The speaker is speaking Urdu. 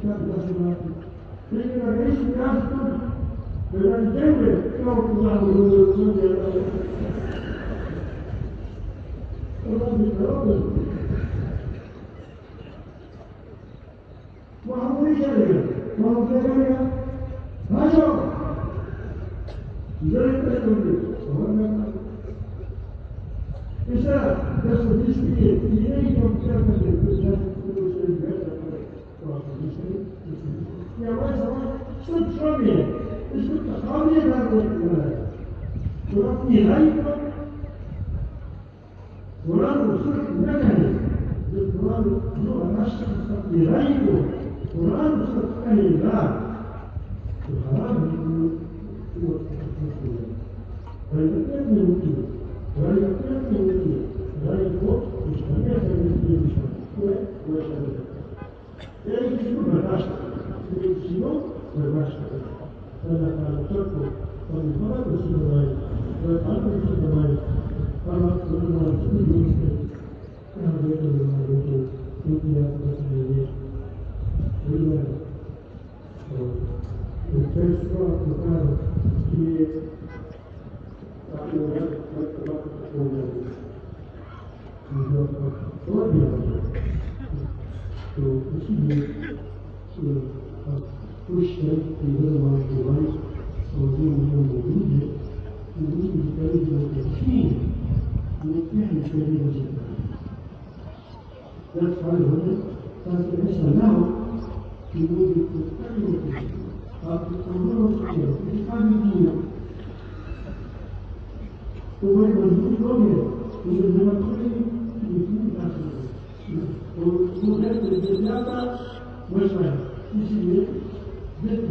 Quindi magari si cascano, per la gente che ho usato وهو يشرع وهو يشرع هاجر ذلك يقول وهو إذا تسوي تشبيه إليكم كما يا واسع شد شوية شد خالية هذا وربني غيره ورانو صرت مكاني ورانو نوع نشط غيره ورانو صرت أهل الله وخراب هو ويتكلم وكيل ويتكلم وكيل ويقول مش هنعمل مثل مش ويشهد يعني في كل مداشة في السيوف والماشة فأنا قال تركه فالمرض يصير غير والقلب يصير غير فالمرض يصير غير كان يقول المرض يمكن أن يصير غير الفلسفة تقال في تعليمات to proceed to push them to minimize the life of the immediate, we need to be very keen to finish the leadership. That's why the Islam now, we need to study of the communal scale, the family. So when we go here, we will never clean the food afterwards. وجود الزيادة وشوية يصير ذكر